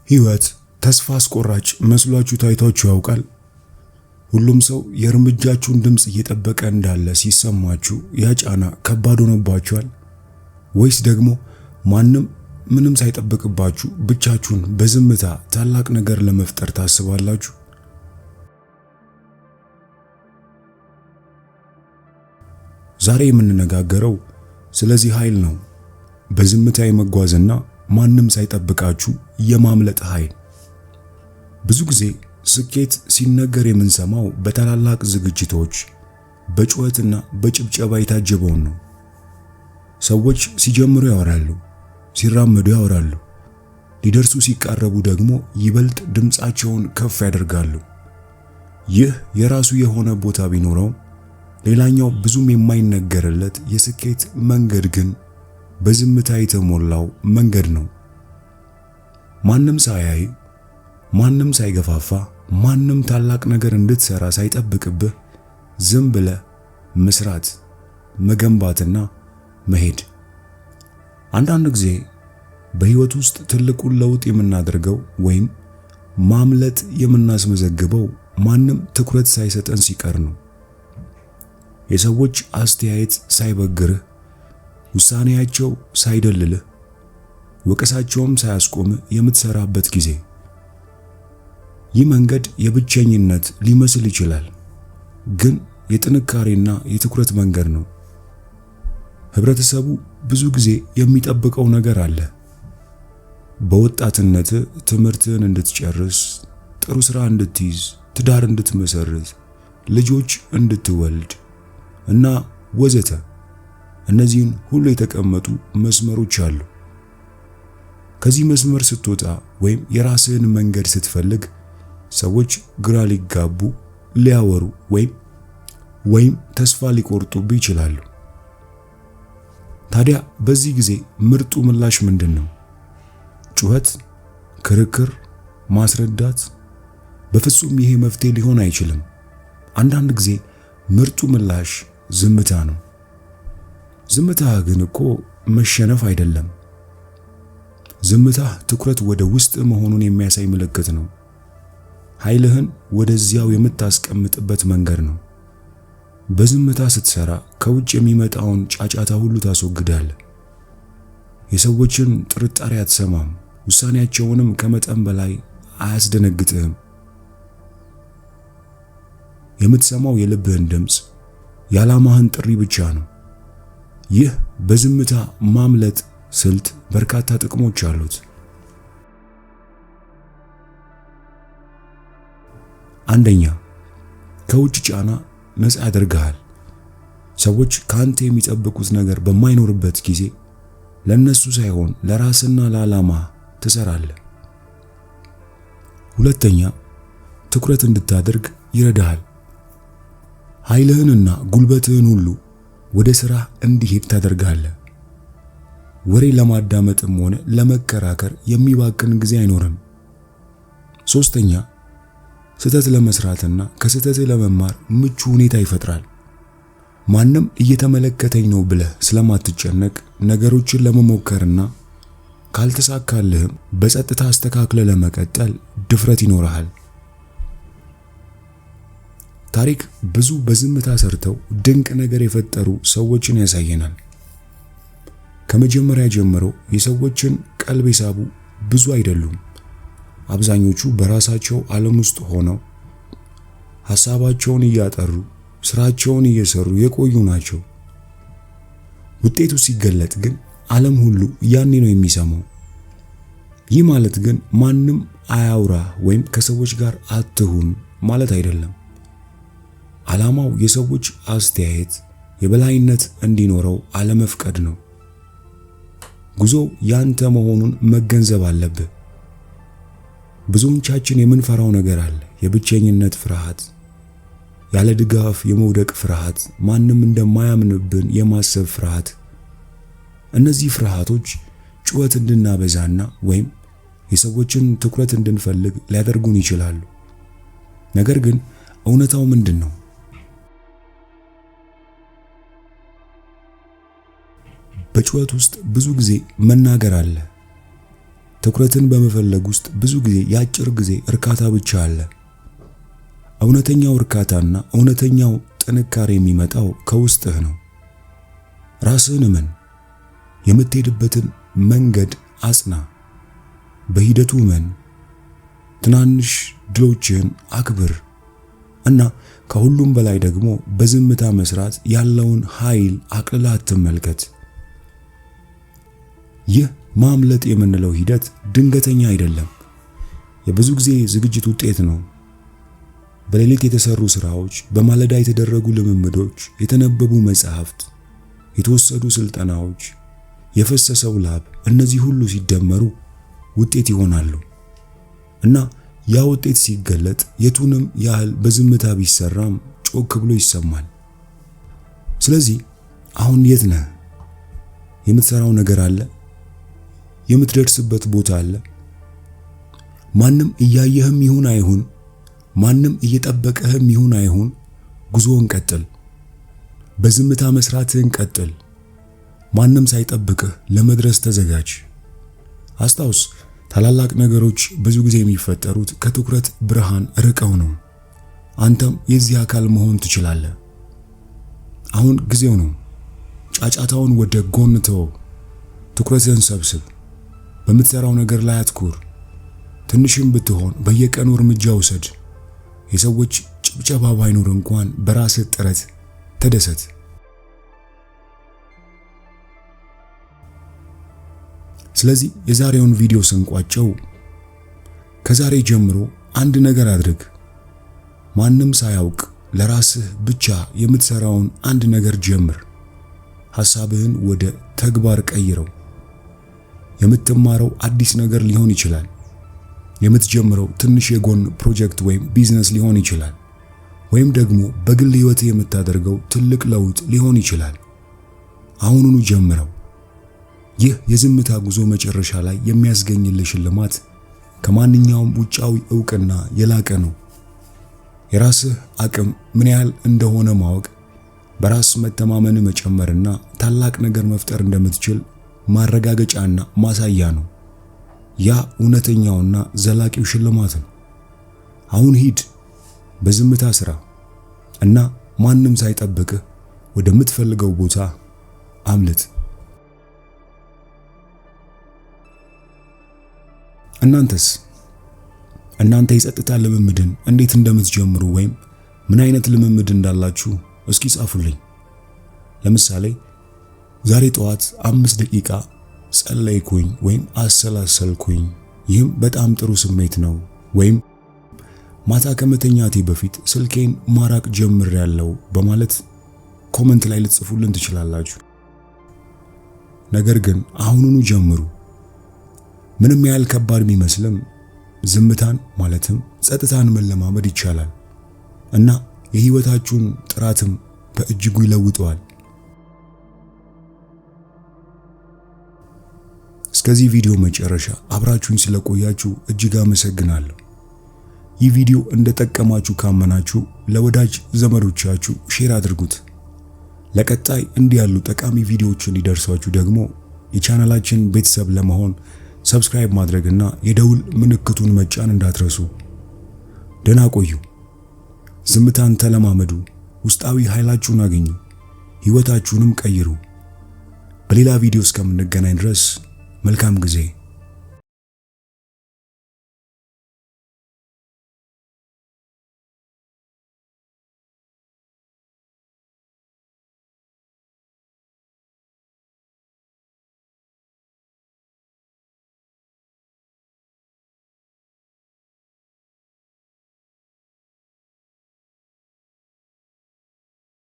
ሕይወት ተስፋ አስቆራጭ መስሏችሁ ታይቷችሁ ያውቃል? ሁሉም ሰው የእርምጃችሁን ድምጽ እየጠበቀ እንዳለ ሲሰማችሁ ያ ጫና ከባድ ሆኖባችኋል? ወይስ ደግሞ ማንም ምንም ሳይጠብቅባችሁ ብቻችሁን በዝምታ ታላቅ ነገር ለመፍጠር ታስባላችሁ? ዛሬ የምንነጋገረው ስለዚህ ኃይል ነው። በዝምታ የመጓዝና ማንም ሳይጠብቃችሁ የማምለጥ ኃይል። ብዙ ጊዜ ስኬት ሲነገር የምንሰማው በታላላቅ ዝግጅቶች፣ በጩኸትና በጭብጨባ የታጀበውን ነው። ሰዎች ሲጀምሩ ያወራሉ፣ ሲራመዱ ያወራሉ፣ ሊደርሱ ሲቃረቡ ደግሞ ይበልጥ ድምፃቸውን ከፍ ያደርጋሉ። ይህ የራሱ የሆነ ቦታ ቢኖረው፣ ሌላኛው ብዙም የማይነገርለት የስኬት መንገድ ግን በዝምታ የተሞላው መንገድ ነው። ማንም ሳያይ፣ ማንም ሳይገፋፋ፣ ማንም ታላቅ ነገር እንድትሰራ ሳይጠብቅብህ ዝም ብለህ መስራት፣ መገንባትና መሄድ። አንዳንድ ጊዜ በሕይወት ውስጥ ትልቁን ለውጥ የምናደርገው ወይም ማምለጥ የምናስመዘግበው ማንም ትኩረት ሳይሰጠን ሲቀር ነው። የሰዎች አስተያየት ሳይበግርህ፣ ውሳኔያቸው ሳይደልልህ፣ ወቀሳቸውም ሳያስቆምህ የምትሰራበት ጊዜ። ይህ መንገድ የብቸኝነት ሊመስል ይችላል፣ ግን የጥንካሬና የትኩረት መንገድ ነው። ህብረተሰቡ ብዙ ጊዜ የሚጠብቀው ነገር አለ። በወጣትነት ትምህርትን እንድትጨርስ፣ ጥሩ ሥራ እንድትይዝ፣ ትዳር እንድትመሰርት፣ ልጆች እንድትወልድ እና ወዘተ። እነዚህን ሁሉ የተቀመጡ መስመሮች አሉ። ከዚህ መስመር ስትወጣ ወይም የራስህን መንገድ ስትፈልግ ሰዎች ግራ ሊጋቡ፣ ሊያወሩ ወይም ተስፋ ሊቆርጡብህ ይችላሉ። ታዲያ በዚህ ጊዜ ምርጡ ምላሽ ምንድን ነው? ጩኸት? ክርክር? ማስረዳት? በፍጹም ይሄ መፍትሄ ሊሆን አይችልም። አንዳንድ ጊዜ ምርጡ ምላሽ ዝምታ ነው። ዝምታ ግን እኮ መሸነፍ አይደለም። ዝምታ ትኩረት ወደ ውስጥ መሆኑን የሚያሳይ ምልክት ነው። ኃይልህን ወደዚያው የምታስቀምጥበት መንገድ ነው። በዝምታ ስትሰራ ከውጭ የሚመጣውን ጫጫታ ሁሉ ታስወግዳለህ። የሰዎችን ጥርጣሬ አትሰማም፣ ውሳኔያቸውንም ከመጠን በላይ አያስደነግጥህም። የምትሰማው የልብህን ድምፅ፣ የዓላማህን ጥሪ ብቻ ነው። ይህ በዝምታ ማምለጥ ስልት በርካታ ጥቅሞች አሉት። አንደኛ፣ ከውጭ ጫና ነፃ ያደርግሃል። ሰዎች ካንተ የሚጠብቁት ነገር በማይኖርበት ጊዜ ለነሱ ሳይሆን ለራስና ለዓላማ ትሰራለህ። ሁለተኛ፣ ትኩረት እንድታደርግ ይረዳሃል። ኃይልህንና ጉልበትህን ሁሉ ወደ ሥራ እንዲሄድ ታደርጋለህ። ወሬ ለማዳመጥም ሆነ ለመከራከር የሚባክን ጊዜ አይኖርም። ሶስተኛ፣ ስህተት ለመስራትና ከስህተትህ ለመማር ምቹ ሁኔታ ይፈጥራል። ማንም እየተመለከተኝ ነው ብለህ ስለማትጨነቅ ነገሮችን ለመሞከርና ካልተሳካልህም በጸጥታ አስተካክለ ለመቀጠል ድፍረት ይኖርሃል። ታሪክ ብዙ በዝምታ ሰርተው ድንቅ ነገር የፈጠሩ ሰዎችን ያሳየናል። ከመጀመሪያ ጀምሮ የሰዎችን ቀልብ የሳቡ ብዙ አይደሉም። አብዛኞቹ በራሳቸው ዓለም ውስጥ ሆነው ሐሳባቸውን እያጠሩ ስራቸውን እየሰሩ የቆዩ ናቸው። ውጤቱ ሲገለጥ ግን ዓለም ሁሉ ያኔ ነው የሚሰማው። ይህ ማለት ግን ማንም አያውራ ወይም ከሰዎች ጋር አትሁን ማለት አይደለም። ዓላማው የሰዎች አስተያየት የበላይነት እንዲኖረው አለመፍቀድ ነው። ጉዞው ያንተ መሆኑን መገንዘብ አለብህ። ብዙዎቻችን የምንፈራው ነገር አለ። የብቸኝነት ፍርሃት፣ ያለ ድጋፍ የመውደቅ ፍርሃት፣ ማንም እንደማያምንብን የማሰብ ፍርሃት። እነዚህ ፍርሃቶች ጩኸት እንድናበዛና ወይም የሰዎችን ትኩረት እንድንፈልግ ሊያደርጉን ይችላሉ። ነገር ግን እውነታው ምንድን ነው? በጩኸት ውስጥ ብዙ ጊዜ መናገር አለ። ትኩረትን በመፈለግ ውስጥ ብዙ ጊዜ የአጭር ጊዜ እርካታ ብቻ አለ። እውነተኛው እርካታና እውነተኛው ጥንካሬ የሚመጣው ከውስጥህ ነው። ራስህን እመን። የምትሄድበትን መንገድ አጽና። በሂደቱ እመን። ትናንሽ ድሎችህን አክብር እና ከሁሉም በላይ ደግሞ በዝምታ መስራት ያለውን ኃይል አቅልለህ አትመልከት። ይህ ማምለጥ የምንለው ሂደት ድንገተኛ አይደለም። የብዙ ጊዜ ዝግጅት ውጤት ነው። በሌሊት የተሰሩ ስራዎች፣ በማለዳ የተደረጉ ልምምዶች፣ የተነበቡ መጽሐፍት፣ የተወሰዱ ስልጠናዎች፣ የፈሰሰው ላብ፣ እነዚህ ሁሉ ሲደመሩ ውጤት ይሆናሉ እና ያ ውጤት ሲገለጥ የቱንም ያህል በዝምታ ቢሰራም ጮክ ብሎ ይሰማል። ስለዚህ አሁን የት ነህ? የምትሰራው ነገር አለ? የምትደርስበት ቦታ አለ? ማንም እያየህም ይሁን አይሁን፣ ማንም እየጠበቀህም ይሁን አይሁን፣ ጉዞውን ቀጥል። በዝምታ መስራትህን ቀጥል። ማንም ሳይጠብቅህ ለመድረስ ተዘጋጅ። አስታውስ፣ ታላላቅ ነገሮች ብዙ ጊዜ የሚፈጠሩት ከትኩረት ብርሃን ርቀው ነው። አንተም የዚህ አካል መሆን ትችላለህ። አሁን ጊዜው ነው። ጫጫታውን ወደ ጎን ተወው። ትኩረትህን ሰብስብ። በምትሰራው ነገር ላይ አትኩር። ትንሽም ብትሆን በየቀኑ እርምጃ ውሰድ። የሰዎች ጭብጨባ ባይኖር እንኳን በራስህ ጥረት ተደሰት። ስለዚህ የዛሬውን ቪዲዮ ስንቋጨው ከዛሬ ጀምሮ አንድ ነገር አድርግ። ማንም ሳያውቅ ለራስህ ብቻ የምትሰራውን አንድ ነገር ጀምር። ሐሳብህን ወደ ተግባር ቀይረው። የምትማረው አዲስ ነገር ሊሆን ይችላል። የምትጀምረው ትንሽ የጎን ፕሮጀክት ወይም ቢዝነስ ሊሆን ይችላል። ወይም ደግሞ በግል ህይወትህ የምታደርገው ትልቅ ለውጥ ሊሆን ይችላል። አሁኑኑ ጀምረው። ይህ የዝምታ ጉዞ መጨረሻ ላይ የሚያስገኝልህ ሽልማት ከማንኛውም ውጫዊ ዕውቅና የላቀ ነው። የራስህ አቅም ምን ያህል እንደሆነ ማወቅ በራስ መተማመን መጨመርና ታላቅ ነገር መፍጠር እንደምትችል ማረጋገጫና ማሳያ ነው። ያ እውነተኛውና ዘላቂው ሽልማት ነው። አሁን ሂድ፣ በዝምታ ስራ እና ማንም ሳይጠብቅህ ወደምትፈልገው ቦታ አምልጥ። እናንተ የጸጥታ ልምምድን እንዴት እንደምትጀምሩ ወይም ምን አይነት ልምምድ እንዳላችሁ እስኪ ጻፉልኝ። ለምሳሌ ዛሬ ጠዋት 5 ደቂቃ ጸለይኩኝ ወይም አሰላሰልኩኝ፣ ይህም በጣም ጥሩ ስሜት ነው። ወይም ማታ ከመተኛቴ በፊት ስልኬን ማራቅ ጀምሬያለሁ በማለት ኮሜንት ላይ ልትጽፉልን ትችላላችሁ። ነገር ግን አሁኑኑ ጀምሩ። ምንም ያህል ከባድ ቢመስልም ዝምታን ማለትም ጸጥታን መለማመድ ይቻላል እና የህይወታችሁን ጥራትም በእጅጉ ይለውጠዋል። እስከዚህ ቪዲዮ መጨረሻ አብራችሁኝ ስለቆያችሁ እጅግ አመሰግናለሁ። ይህ ቪዲዮ እንደጠቀማችሁ ካመናችሁ ለወዳጅ ዘመዶቻችሁ ሼር አድርጉት። ለቀጣይ እንዲህ ያሉ ጠቃሚ ቪዲዮዎች እንዲደርሷችሁ ደግሞ የቻናላችን ቤተሰብ ለመሆን ሰብስክራይብ ማድረግና የደውል ምልክቱን መጫን እንዳትረሱ። ደህና ቆዩ። ዝምታን ተለማመዱ። ውስጣዊ ኃይላችሁን አግኙ። ህይወታችሁንም ቀይሩ። በሌላ ቪዲዮ እስከምንገናኝ ድረስ መልካም ጊዜ።